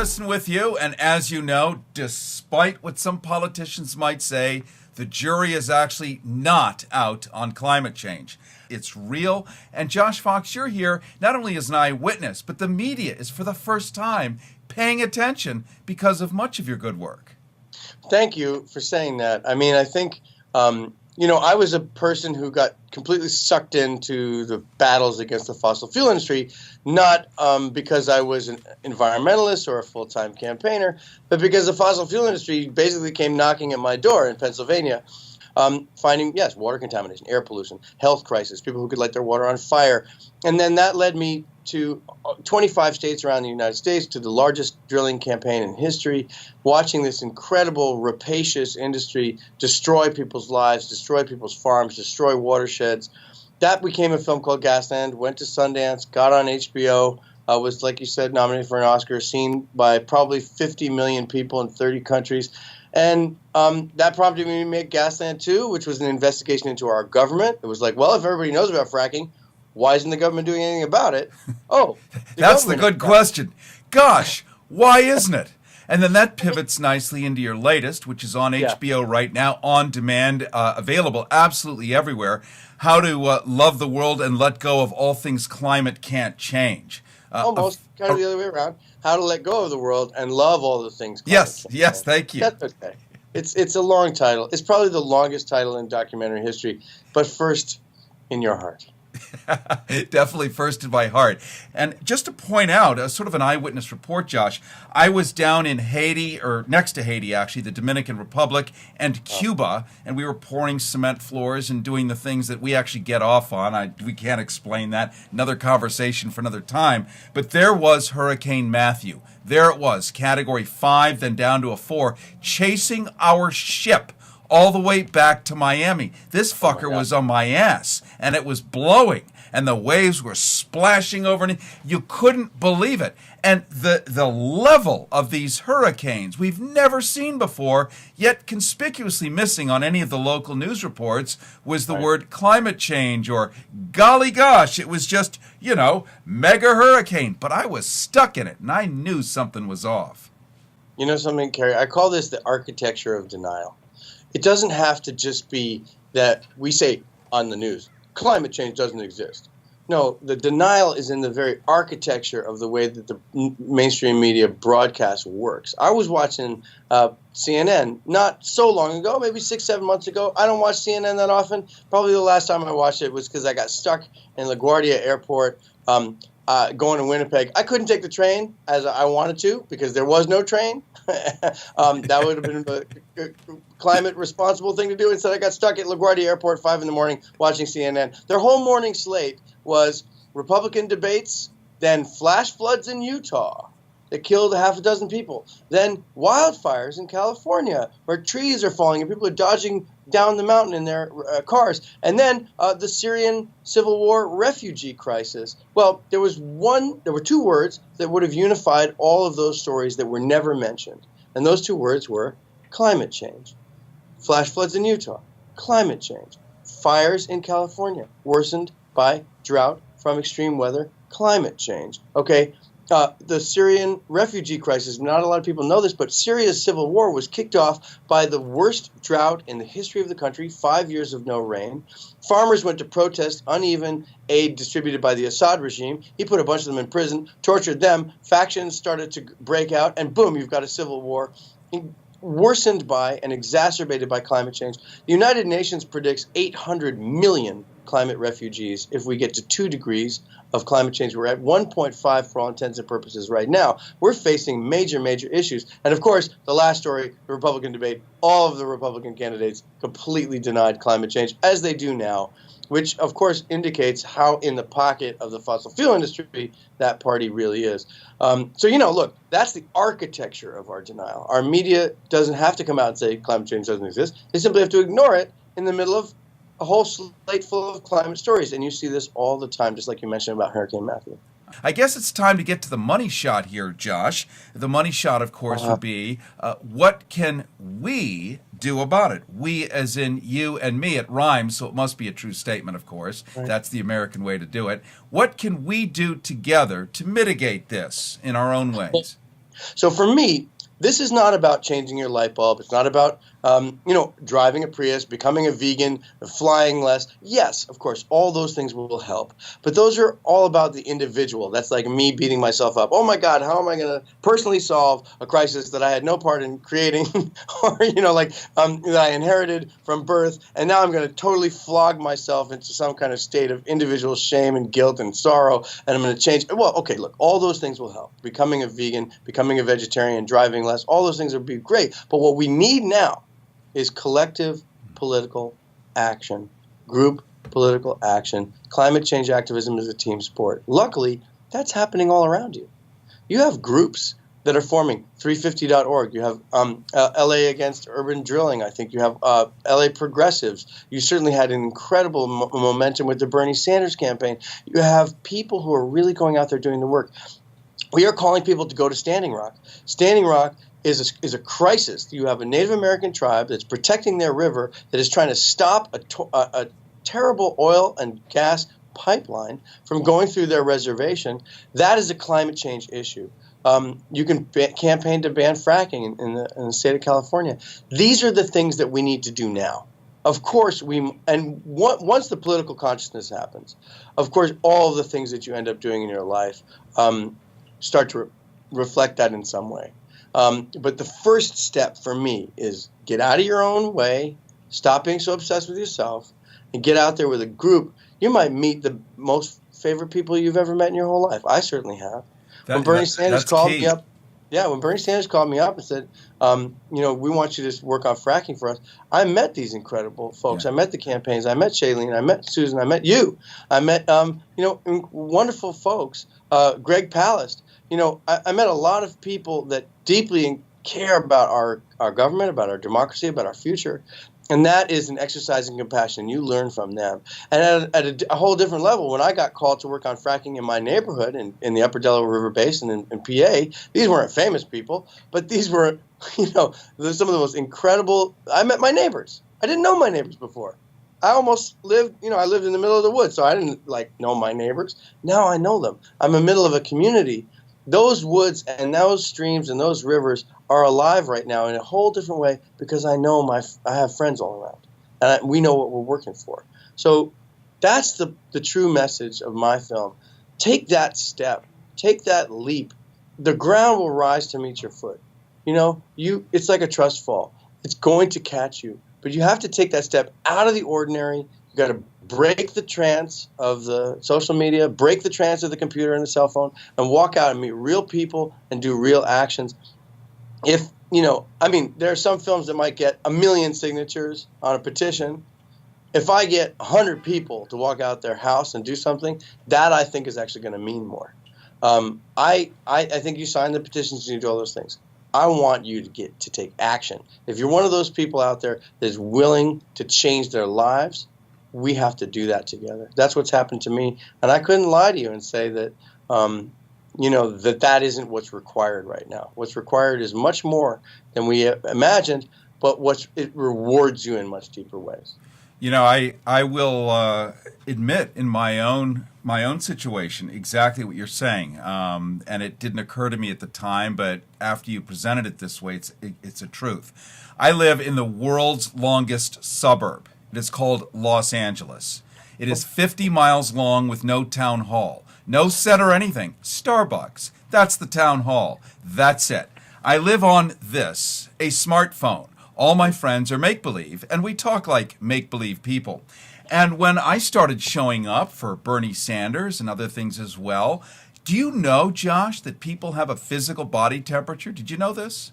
Edison with you, and as you know, despite what some politicians might say, the jury is actually not out on climate change. It's real, and Josh Fox, you're here not only as an eyewitness, but the media is for the first time paying attention because of much of your good work. Thank you for saying that. I mean, I think, I was a person who got completely sucked into the battles against the fossil fuel industry, not because I was an environmentalist or a full-time campaigner, but because the fossil fuel industry basically came knocking at my door in Pennsylvania, finding, yes, water contamination, air pollution, health crisis, people who could light their water on fire. And then that led me to 25 states around the United States, to the largest drilling campaign in history, watching this incredible, rapacious industry destroy people's lives, destroy people's farms, destroy watersheds. That became a film called GASLAND, went to Sundance, got on HBO, was, like you said, nominated for an Oscar, seen by probably 50 million people in 30 countries. And that prompted me to make GASLAND II, which was an investigation into our government. It was like, well, if everybody knows about fracking, why isn't the government doing anything about it? Oh, that's the good question. Gosh, why isn't it? And then that pivots nicely into your latest, which is on HBO right now, on demand, available absolutely everywhere. How to love the world and let go of all things climate can't change. Almost kind of the other way around. How to let go of the world and love all the things. Yes, thank you. That's okay. It's a long title. It's probably the longest title in documentary history, but first in your heart. Definitely first in my heart. And just to point out, sort of an eyewitness report, Josh, I was down in Haiti, or next to Haiti, actually, the Dominican Republic and Cuba, and we were pouring cement floors and doing the things that we actually get off on. We can't explain that. Another conversation for another time. But there was Hurricane Matthew. There it was, Category 5, then down to a 4, chasing our ship all the way back to Miami. This fucker was on my ass, and it was blowing, and the waves were splashing over me. You couldn't believe it. And the level of these hurricanes we've never seen before, yet conspicuously missing on any of the local news reports, was the word climate change or golly gosh. It was just, mega hurricane. But I was stuck in it, and I knew something was off. You know something, Kerry? I call this the architecture of denial. It doesn't have to just be that we say on the news, climate change doesn't exist. No, the denial is in the very architecture of the way that the mainstream media broadcast works. I was watching CNN not so long ago, maybe 6-7 months ago. I don't watch CNN that often. Probably the last time I watched it was because I got stuck in LaGuardia Airport going to Winnipeg. I couldn't take the train as I wanted to because there was no train. That would have been the climate responsible thing to do. Instead, I got stuck at LaGuardia Airport 5 in the morning watching CNN. Their whole morning slate was Republican debates, then flash floods in Utah that killed half a dozen people, then wildfires in California where trees are falling and people are dodging down the mountain in their cars, and then the Syrian civil war refugee crisis. Well, there were two words that would have unified all of those stories that were never mentioned, and those two words were climate change. Flash floods in Utah, climate change. Fires in California, worsened by drought from extreme weather, climate change. Okay. The Syrian refugee crisis, not a lot of people know this, but Syria's civil war was kicked off by the worst drought in the history of the country, 5 years of no rain. Farmers went to protest uneven aid distributed by the Assad regime. He put a bunch of them in prison, tortured them. Factions started to break out, and boom, you've got a civil war worsened by and exacerbated by climate change. The United Nations predicts 800 million climate refugees if we get to 2 degrees of climate change. We're at 1.5 for all intents and purposes right now. We're facing major, major issues. And of course, the last story, the Republican debate, all of the Republican candidates completely denied climate change, as they do now, which of course indicates how in the pocket of the fossil fuel industry that party really is. Look, that's the architecture of our denial. Our media doesn't have to come out and say climate change doesn't exist. They simply have to ignore it in the middle of a whole slate full of climate stories. And you see this all the time, just like you mentioned about Hurricane Matthew. I guess it's time to get to the money shot here, Josh. The money shot, of course, would be what can we do about it? We as in you and me. It rhymes, so it must be a true statement, of course. Right. That's the American way to do it. What can we do together to mitigate this in our own ways? So for me, this is not about changing your light bulb. It's not about, driving a Prius, becoming a vegan, flying less. Yes, of course, all those things will help. But those are all about the individual. That's like me beating myself up. Oh, my God, how am I going to personally solve a crisis that I had no part in creating or, that I inherited from birth? And now I'm going to totally flog myself into some kind of state of individual shame and guilt and sorrow. And I'm going to change. Well, okay, look, all those things will help. Becoming a vegan, becoming a vegetarian, driving less, all those things would be great. But what we need now is collective political action, group political action. Climate change activism is a team sport. Luckily, that's happening all around you. You have groups that are forming, 350.org. You have LA Against Urban Drilling. I think you have LA Progressives. You certainly had an incredible momentum with the Bernie Sanders campaign. You have people who are really going out there doing the work. We are calling people to go to Standing Rock. Standing Rock is a crisis. You have a Native American tribe that's protecting their river, that is trying to stop a terrible oil and gas pipeline from going through their reservation. That is a climate change issue. You can campaign to ban fracking in the state of California. These are the things that we need to do now. Of course, once the political consciousness happens, of course, all of the things that you end up doing in your life start to reflect that in some way. But the first step for me is get out of your own way, stop being so obsessed with yourself, and get out there with a group. You might meet the most favorite people you've ever met in your whole life. I certainly have. When Bernie Sanders called me up, when Bernie Sanders called me up and said, we want you to work on fracking for us, I met these incredible folks. Yeah. I met the campaigns. I met Shailene. I met Susan. I met you. I met, wonderful folks. Greg Palast. I met a lot of people that deeply care about our government, about our democracy, about our future. And that is an exercise in compassion. You learn from them. And at a whole different level, when I got called to work on fracking in my neighborhood in the Upper Delaware River Basin in PA, these weren't famous people, but these were, some of the most incredible. I met my neighbors. I didn't know my neighbors before. I almost lived, I lived in the middle of the woods, so I didn't know my neighbors. Now I know them. I'm in the middle of a community. Those woods and those streams and those rivers are alive right now in a whole different way because I know I have friends all around, and we know what we're working for. So that's the true message of my film. Take that step, take that leap. The ground will rise to meet your foot. It's like a trust fall. It's going to catch you, but you have to take that step out of the ordinary. You got to break the trance of the social media, break the trance of the computer and the cell phone, and walk out and meet real people and do real actions. There are some films that might get 1 million signatures on a petition. If I get 100 people to walk out their house and do something, that I think is actually going to mean more. I think you sign the petitions and you do all those things. I want you to take action. If you're one of those people out there that is willing to change their lives, we have to do that together. That's what's happened to me. And I couldn't lie to you and say that, that isn't what's required right now. What's required is much more than we imagined, but it rewards you in much deeper ways. I will admit in my own situation exactly what you're saying, and it didn't occur to me at the time, but after you presented it this way, it's a truth. I live in the world's longest suburb. It is called Los Angeles. It is 50 miles long with no town hall, no set or anything. Starbucks. That's the town hall. That's it. I live on this, a smartphone. All my friends are make-believe, and we talk like make-believe people. And when I started showing up for Bernie Sanders and other things as well, do you know, Josh, that people have a physical body temperature? Did you know this?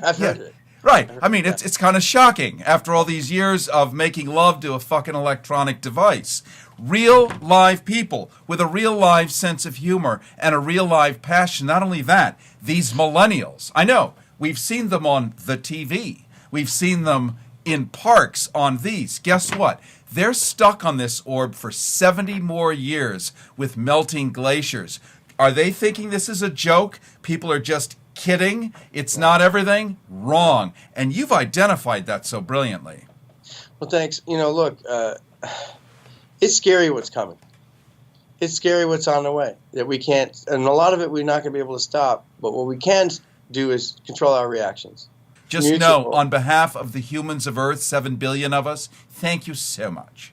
I've heard it. Right. I mean, it's kind of shocking after all these years of making love to a fucking electronic device. Real live people with a real live sense of humor and a real live passion. Not only that, these millennials, I know, we've seen them on the TV. We've seen them in parks on these. Guess what? They're stuck on this orb for 70 more years with melting glaciers. Are they thinking this is a joke? People are just kidding? It's not everything? Wrong. And you've identified that so brilliantly. Well, thanks. Look, it's scary what's coming. it's scary what's on the way that we can't, and a lot of it we're not going to be able to stop. But what we can do is control our reactions. Just know, on behalf of the humans of Earth, 7 billion of us, thank you so much.